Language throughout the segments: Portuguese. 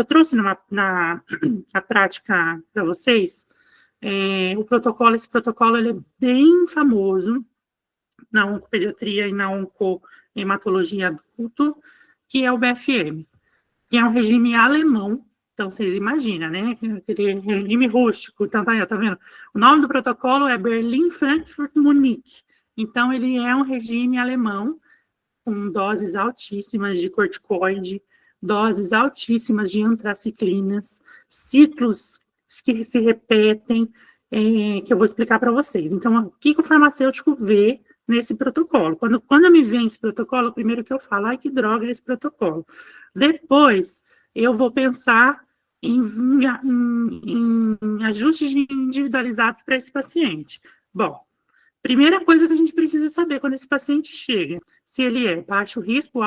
trouxe na prática para vocês esse protocolo ele é bem famoso na oncopediatria e na oncohematologia adulto, que é o BFM, que é um regime alemão. Então, vocês imaginam, né? Aquele regime rústico. Então, tá vendo? O nome do protocolo é Berlim, Frankfurt, Munique. Então, ele é um regime alemão com doses altíssimas de corticoide, doses altíssimas de antraciclinas, ciclos que se repetem, que eu vou explicar para vocês. Então, o que o farmacêutico vê nesse protocolo? Quando me vem esse protocolo, o primeiro que eu falo, ai, que droga é esse protocolo? Depois, eu vou pensar em ajustes individualizados para esse paciente. Bom, primeira coisa que a gente precisa saber quando esse paciente chega, se ele é baixo risco,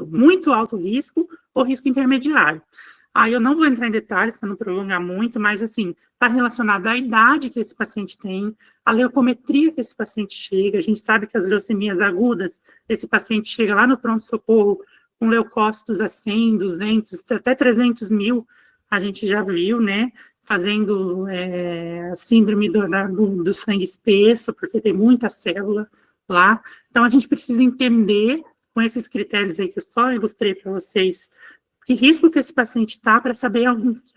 muito alto risco ou risco intermediário. Aí eu não vou entrar em detalhes para não prolongar muito, mas assim, está relacionado à idade que esse paciente tem, à leucometria que esse paciente chega. A gente sabe que as leucemias agudas, esse paciente chega lá no pronto-socorro com leucócitos a 100, 200, até 300 mil, a gente já viu, né? Fazendo a síndrome do sangue espesso, porque tem muita célula lá. Então, a gente precisa entender, com esses critérios aí que eu só ilustrei para vocês, que risco que esse paciente está, para saber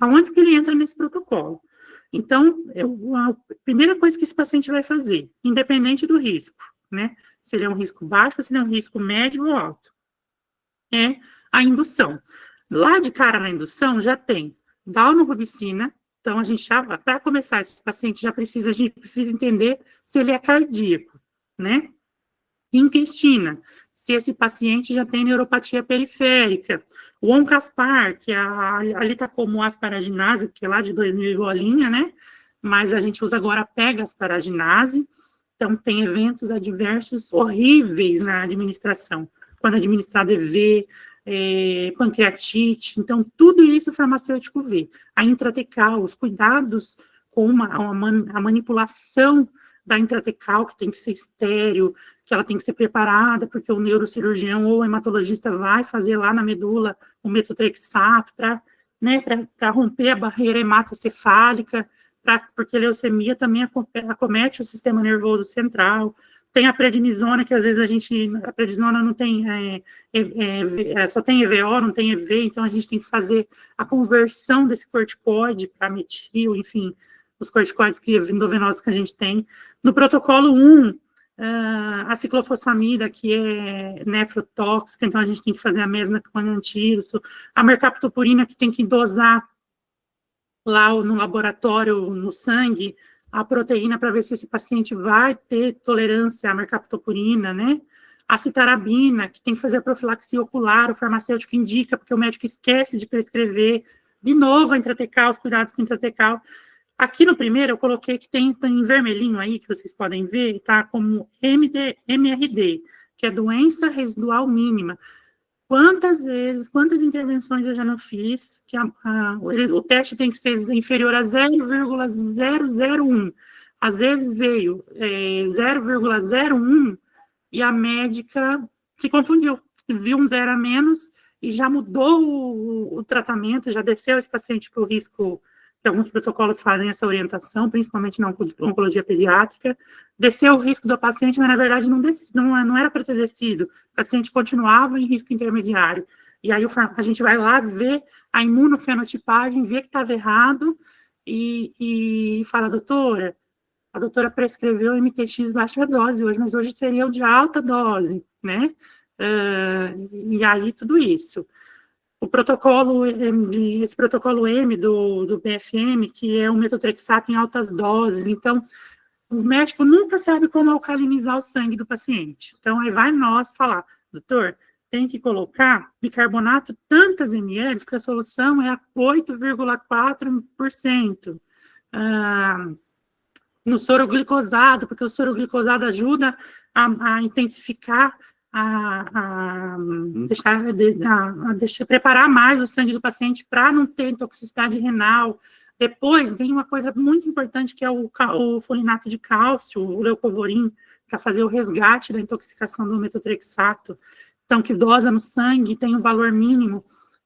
aonde que ele entra nesse protocolo. Então, a primeira coisa que esse paciente vai fazer, independente do risco, né? Se ele é um risco baixo, se ele é um risco médio ou alto, é a indução. Lá de cara na indução, já tem valnurubicina. Então, a gente já, para começar, esse paciente a gente precisa entender se ele é cardíaco, né? Intestina, se esse paciente já tem neuropatia periférica. O Oncaspar, que ali está como asparaginase, que é lá de 2000 bolinha, né? Mas a gente usa agora a pegasparaginase. Então, tem eventos adversos horríveis na administração. Quando administrado EV, pancreatite, então tudo isso o farmacêutico vê. A intratecal, os cuidados com a manipulação da intratecal, que tem que ser estéril, que ela tem que ser preparada, porque o neurocirurgião ou o hematologista vai fazer lá na medula o metotrexato para romper a barreira hematocefálica, porque a leucemia também acomete o sistema nervoso central. Tem a prednisona, que às vezes a prednisona não tem, só tem EVO, não tem EV, então a gente tem que fazer a conversão desse corticoide para metil, enfim, os corticoides endovenosos que a gente tem. No protocolo 1, a ciclofosfamida, que é nefrotóxica, então a gente tem que fazer a mesma com a antídoto. A mercaptopurina, que tem que dosar lá no laboratório, no sangue, a proteína para ver se esse paciente vai ter tolerância à mercaptopurina, né? A citarabina, que tem que fazer a profilaxia ocular, o farmacêutico indica, porque o médico esquece de prescrever. De novo, a intratecal, os cuidados com a intratecal. Aqui no primeiro, eu coloquei que tem em vermelhinho aí, que vocês podem ver, tá? Como MRD, que é doença residual mínima. Quantas intervenções eu já não fiz, que o teste tem que ser inferior a 0,001. Às vezes veio 0,01 e a médica se confundiu, viu um 0 a menos e já mudou o tratamento, já desceu esse paciente para o risco, que alguns protocolos fazem essa orientação, principalmente na oncologia pediátrica, desceu o risco do paciente, mas na verdade não era para ter descido, o paciente continuava em risco intermediário. E aí a gente vai lá ver a imunofenotipagem, ver que estava errado e fala, a doutora prescreveu MTX baixa dose hoje, mas hoje seria o de alta dose, né? E aí tudo isso. Esse protocolo M do BFM, que é o metotrexato em altas doses, então, o médico nunca sabe como alcalinizar o sangue do paciente. Então, aí vai nós falar, doutor, tem que colocar bicarbonato tantas ml, que a solução é a 8,4%. No soroglicosado, porque o soroglicosado ajuda a intensificar preparar mais o sangue do paciente para não ter toxicidade renal. Depois vem uma coisa muito importante, que é o folinato de cálcio, o leucovorin, para fazer o resgate da intoxicação do metotrexato. Então, que dosa no sangue tem um valor mínimo.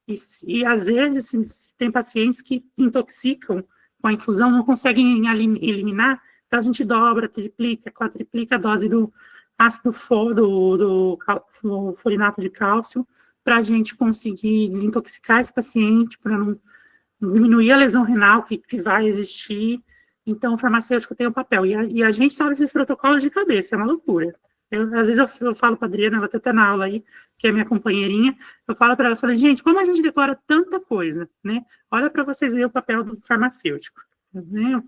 E às vezes, tem pacientes que intoxicam com a infusão, não conseguem eliminar, então a gente dobra, triplica, quadriplica a dose do ácido do folinato de cálcio, para a gente conseguir desintoxicar esse paciente, para não diminuir a lesão renal que vai existir. Então, o farmacêutico tem um papel. E a gente sabe esses protocolos de cabeça, é uma loucura. Às vezes eu falo para a Adriana, ela até na aula aí, que é minha companheirinha, eu falo para ela, gente, como a gente decora tanta coisa, né? Olha para vocês verem o papel do farmacêutico, né?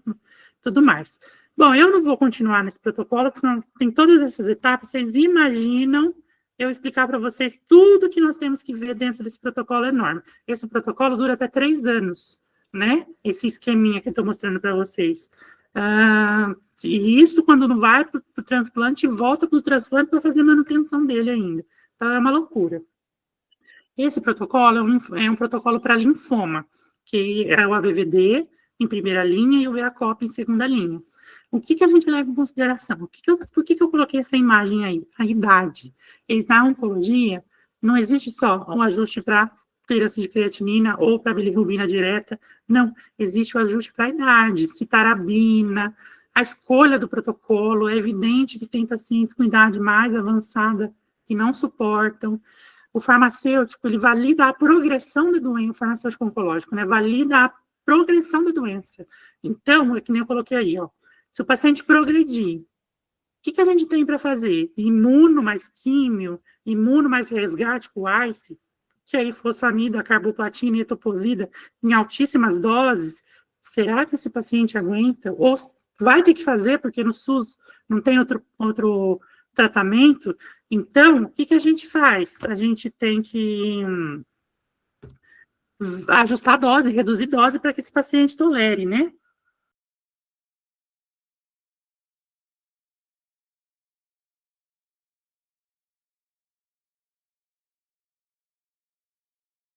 Tudo mais. Bom, eu não vou continuar nesse protocolo, porque senão tem todas essas etapas, vocês imaginam eu explicar para vocês tudo que nós temos que ver dentro desse protocolo enorme. Esse protocolo dura até 3 anos, né? Esse esqueminha que eu estou mostrando para vocês. E isso quando não vai para o transplante, volta para o transplante para fazer manutenção dele ainda. Então, é uma loucura. Esse protocolo é um protocolo para linfoma, que é o ABVD em primeira linha e o EACOP em segunda linha. O que a gente leva em consideração? Por que eu coloquei essa imagem aí? A idade. E na oncologia, não existe só um ajuste para clearance de creatinina ou para bilirrubina direta. Não, existe o ajuste para a idade, citarabina, a escolha do protocolo. É evidente que tem pacientes com idade mais avançada que não suportam. O farmacêutico, ele valida a progressão da doença, o farmacêutico oncológico, né? Valida a progressão da doença. Então, é que nem eu coloquei aí, ó. Se o paciente progredir, o que a gente tem para fazer? Imuno mais químio, imuno mais resgate com ICE, que aí fosfamida, carboplatina e etoposida em altíssimas doses, será que esse paciente aguenta? Ou vai ter que fazer, porque no SUS não tem outro tratamento? Então, o que a gente faz? A gente tem que ajustar a dose, reduzir dose para que esse paciente tolere, né?